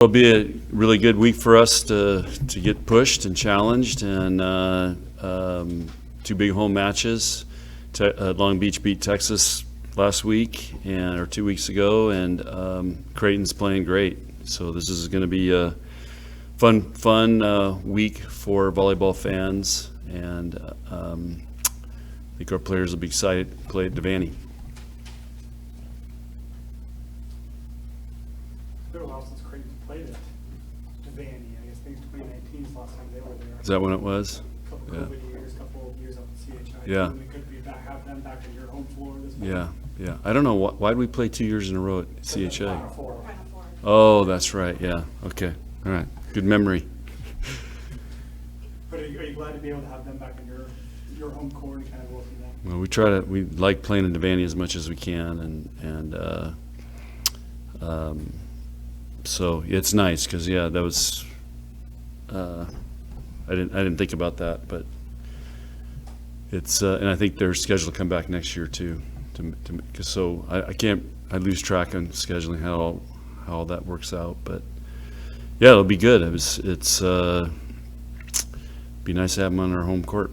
It'll be a really good week for us to get pushed and challenged, and two big home matches. Long Beach beat Texas last week or 2 weeks ago, and Creighton's playing great. So this is going to be a fun week for volleyball fans, and I think our players will be excited to play at Devaney. It's been a while since Creighton played at Devaney. I guess maybe 2019 is the last time they were there. Is that when it was? A couple COVID years, couple of years up at CHI. Yeah. And we could have them back in your home floor this morning. Yeah. I don't know why did we play 2 years in a row at CHA? Final four. Oh, that's right. Yeah. Okay. All right. Good memory. But are you glad to be able to have them back in your home court and kind of go through Well, that? we like playing in Devaney as much as we can, so it's nice because that was I didn't think about that, but it's and I think they're scheduled to come back next year too. So I lose track on scheduling how all that works out, but yeah, it'll be good. It's be nice to have them on our home court.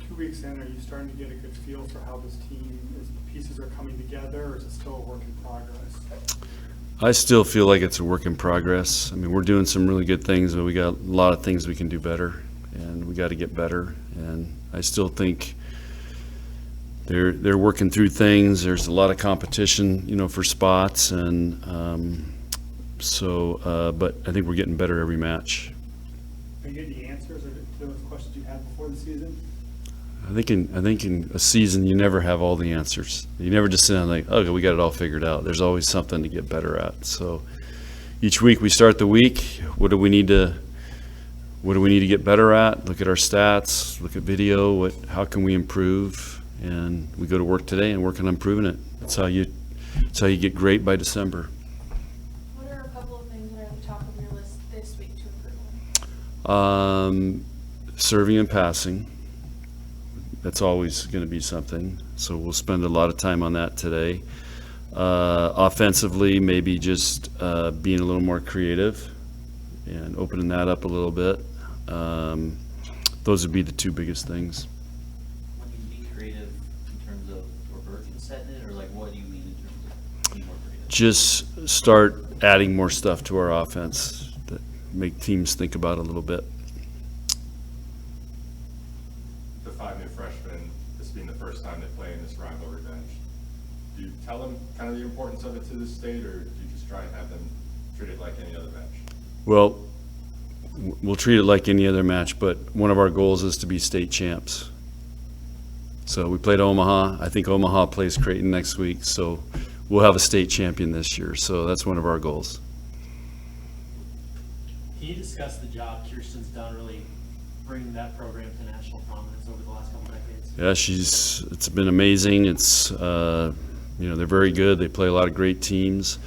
2 weeks in, are you starting to get a good feel for how this team the pieces are coming together, or is it still a work in progress? I still feel like it's a work in progress. I mean, we're doing some really good things, but we got a lot of things we can do better, and we got to get better. And I still think they're working through things. There's a lot of competition, for spots, and but I think we're getting better every match. Are you getting the answers to those questions you had before the season? I think in a season you never have all the answers. You never just sit down and like, okay, we got it all figured out. There's always something to get better at. So each week we start the week. What do we need to get better at? Look at our stats. Look at video. How can we improve? And we go to work today and work on improving it. That's how you get great by December. What are a couple of things that are at the top of your list this week to improve on? Serving and passing. That's always going to be something. So we'll spend a lot of time on that today. Offensively, maybe just being a little more creative and opening that up a little bit. Those would be the two biggest things. When you be creative in terms of reversing setting it, or what do you mean in terms of being more creative? Just start adding more stuff to our offense that make teams think about it a little bit. The 5 new freshmen, this being the first time they play in this rivalry bench, do you tell them kind of the importance of it to this state, or do you just try and have them treat it like any other bench? Well, we'll treat it like any other match, but one of our goals is to be state champs. So we played Omaha. I think Omaha plays Creighton next week, so we'll have a state champion this year. So that's one of our goals. Can you discuss the job Kirsten's done really bringing that program to national prominence over the last couple decades? Yeah, it's been amazing. It's they're very good. They play a lot of great teams.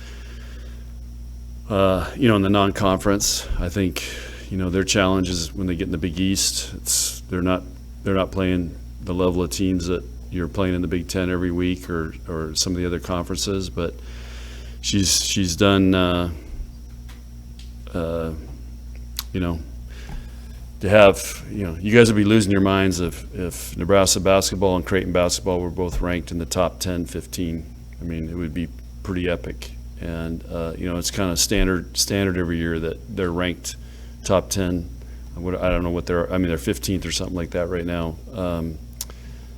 In the non-conference, I think their challenge is when they get in the Big East. They're not playing the level of teams that you're playing in the Big Ten every week or some of the other conferences. But she's done to have you guys would be losing your minds if Nebraska basketball and Creighton basketball were both ranked in the top 10, 15. I mean, it would be pretty epic. And it's kind of standard every year that they're ranked top 10. I don't know what they're 15th or something like that right now.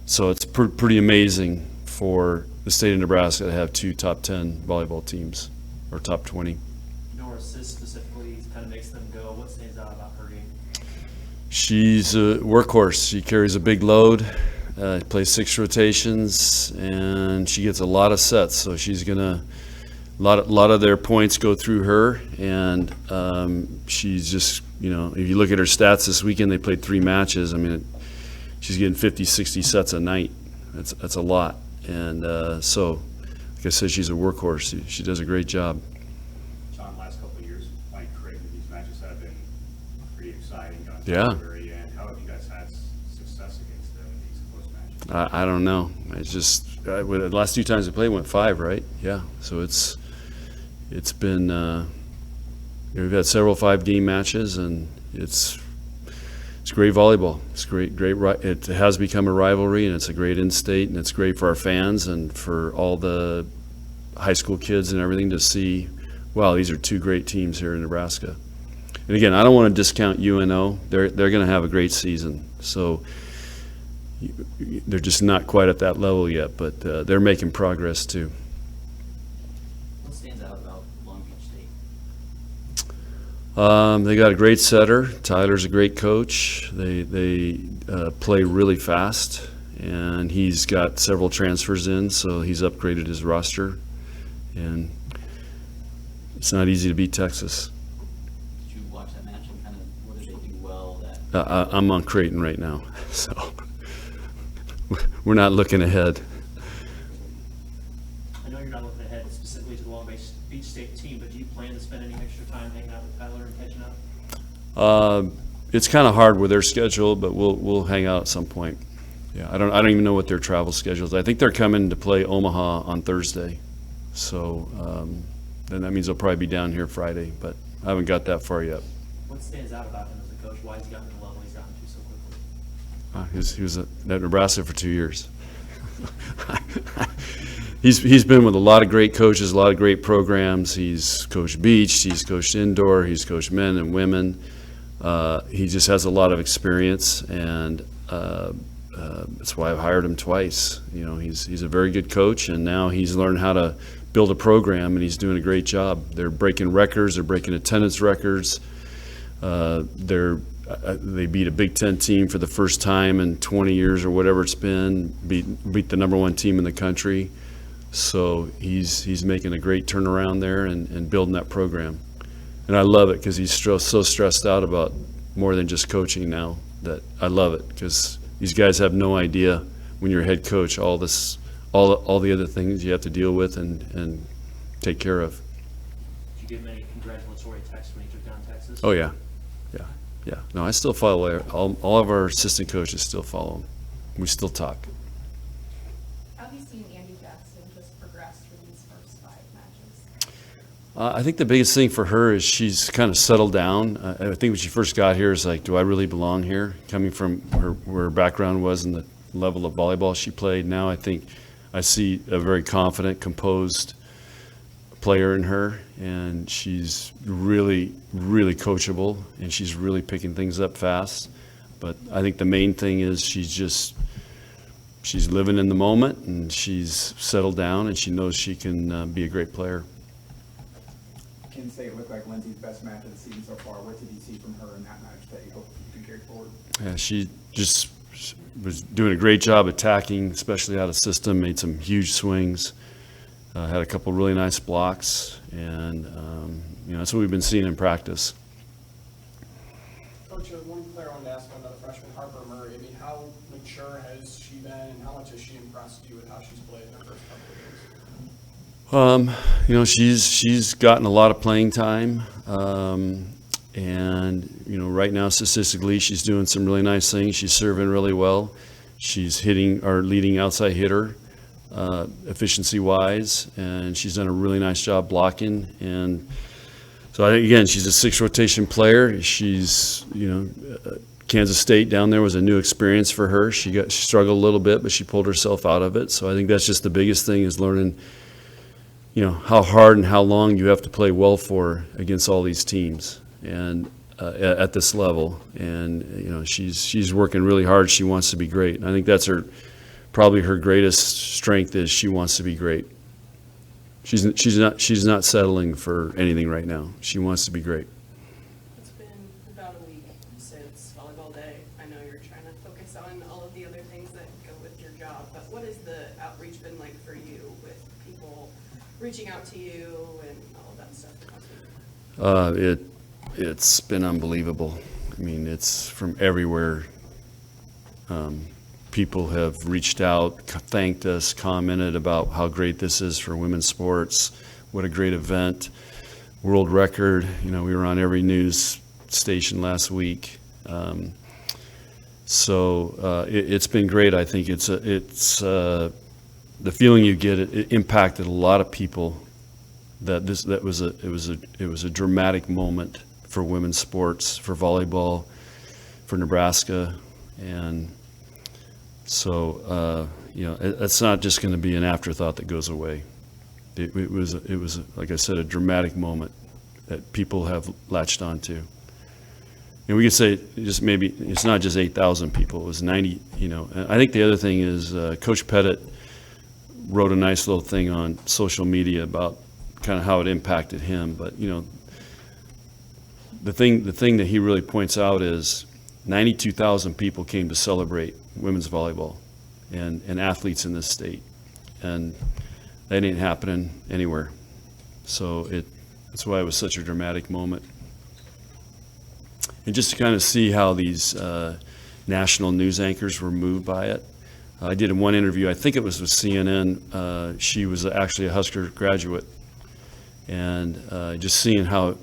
So it's pretty amazing for the state of Nebraska to have 2 top 10 volleyball teams, or top 20. Nor assists specifically kind of makes them go. What stands out about her game? She's a workhorse. She carries a big load, plays 6 rotations, and she gets a lot of sets. So she's gonna. A lot of their points go through her, and she's just, if you look at her stats this weekend, they played 3 matches. I mean, she's getting 50, 60 sets a night. That's a lot. And so, like I said, she's a workhorse. She does a great job. John, last couple of years, Mike Creighton, these matches have been pretty exciting. Yeah. To the very end. How have you guys had success against them in these close matches? I don't know. It's just the last 2 times we played went 5, right? Yeah. So it's been, we've had several 5-game matches, and it's great volleyball. It's great. It has become a rivalry, and it's a great in-state, and it's great for our fans and for all the high school kids and everything to see, wow, these are two great teams here in Nebraska. And again, I don't want to discount UNO. They're going to have a great season. So they're just not quite at that level yet, but they're making progress too. What stands out about Long Beach State? They got a great setter. Tyler's a great coach. They play really fast, and he's got several transfers in, so he's upgraded his roster. And it's not easy to beat Texas. Did you watch that match and kind of what did they do well that? I'm on Creighton right now, so we're not looking ahead. I know you're not looking ahead specifically to the Long Beach State team, but do you plan to spend any extra time hanging out with Tyler and catching up? It's kind of hard with their schedule, but we'll hang out at some point. Yeah, I don't even know what their travel schedule is. I think they're coming to play Omaha on Thursday, so then that means they'll probably be down here Friday, but I haven't got that far yet. What stands out about him as a coach? Why has he gotten to the level he's gotten to so quickly? He was at Nebraska for 2 years. He's been with a lot of great coaches, a lot of great programs. He's coached beach, he's coached indoor, he's coached men and women. He just has a lot of experience, and that's why I've hired him twice. You know, he's a very good coach, and now he's learned how to build a program, and he's doing a great job. They're breaking records, they're breaking attendance records. They beat a Big Ten team for the first time in 20 years or whatever it's been, beat the #1 team in the country. So he's making a great turnaround there and building that program. And I love it because he's so stressed out about more than just coaching now, that I love it because these guys have no idea when you're a head coach all the other things you have to deal with and take care of. Did you give him any congratulatory text when he took down Texas? Oh yeah. No, I still follow all of our assistant coaches still follow him. We still talk. How have you seen Andy Jackson just progress through these first 5 matches? I think the biggest thing for her is she's kind of settled down. I think when she first got here is like, do I really belong here? Coming from where her background was and the level of volleyball she played. Now I think I see a very confident, composed player in her, and she's really, really coachable, and she's really picking things up fast. But I think the main thing is she's living in the moment, and she's settled down, and she knows she can be a great player. Can say it looked like Lindsay's best match of the season so far. What did you see from her in that match that you hope you can carry forward? Yeah, she just was doing a great job attacking, especially out of system, made some huge swings. Had a couple really nice blocks, and that's what we've been seeing in practice. Coach, one player I wanted to ask about the freshman, Harper Murray. I mean, how mature has she been, and how much has she impressed you with how she's played in her first couple of games? She's gotten a lot of playing time, and right now statistically she's doing some really nice things. She's serving really well. She's hitting our leading outside hitter. Efficiency-wise, and she's done a really nice job blocking. And so I think, again, she's a 6 rotation player. She's, Kansas State down there was a new experience for her. She struggled a little bit, but she pulled herself out of it. So I think that's just the biggest thing, is learning, how hard and how long you have to play well for against all these teams and at this level. And she's working really hard. She wants to be great. And I think that's probably her greatest strength, is she wants to be great. She's not settling for anything right now. She wants to be great. It's been about a week since Volleyball Day. I know you're trying to focus on all of the other things that go with your job, but what has the outreach been like for you, with people reaching out to you and all of that stuff? It's been unbelievable. I mean, it's from everywhere. People have reached out, thanked us, commented about how great this is for women's sports. What a great event. World record. We were on every news station last week. It's been great. I think it's the feeling you get. It impacted a lot of people that it was a dramatic moment for women's sports, for volleyball, for Nebraska, and so it's not just going to be an afterthought that goes away. It was like I said, a dramatic moment that people have latched onto. And we could say just maybe it's not just 8,000 people; it was 90. And I think the other thing is Coach Pettit wrote a nice little thing on social media about kind of how it impacted him. But the thing that he really points out is 92,000 people came to celebrate women's volleyball and athletes in this state, and that ain't happening anywhere. So that's why it was such a dramatic moment. And just to kind of see how these national news anchors were moved by it. I did one interview, I think it was with CNN. She was actually a Husker graduate. And just seeing how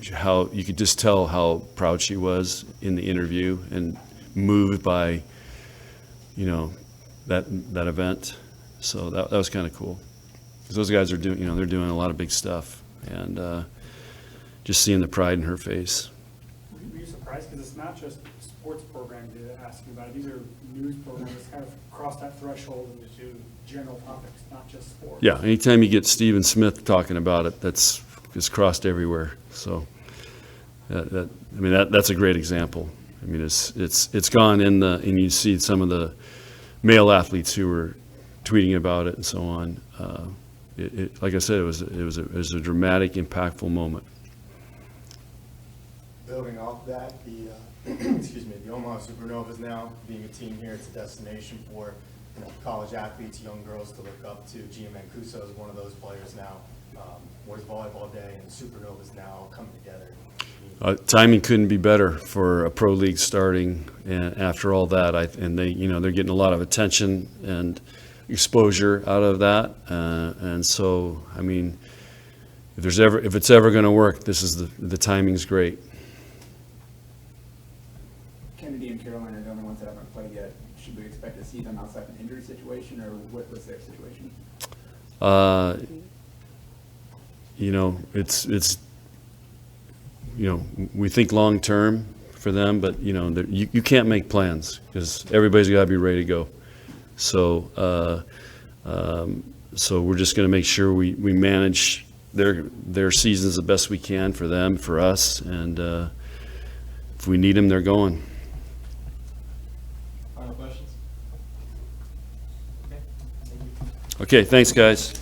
you could just tell how proud she was in the interview and moved by, that event. So that was kind of cool. 'Cause those guys are doing, they're doing a lot of big stuff. And just seeing the pride in her face. Were you surprised? Because it's not just sports programs that ask you about it. These are news programs that kind of cross that threshold into general topics, not just sports. Yeah, anytime you get Stephen Smith talking about it, it's crossed everywhere. So that's a great example. I mean, it's gone in and you see some of the male athletes who were tweeting about it and so on. Like I said, it was a dramatic, impactful moment. Building off that, the Omaha Supernovas now being a team here, it's a destination for college athletes, young girls to look up to. Gia Mancuso is one of those players now. What is Volleyball Day and Supernovas now coming together? Timing couldn't be better for a pro league starting, and after all that, they're getting a lot of attention and exposure out of that, and so I mean, if it's ever going to work, this is the timing's great. Kennedy and Carolina are the only ones that haven't played yet. Should we expect to see them outside an injury situation, or what's their situation? It's we think long term for them, but you can't make plans because everybody's got to be ready to go. So so we're just going to make sure we manage their seasons the best we can for them, for us, and if we need them, they're going. Final questions? Okay, thank you. Okay, thanks, guys.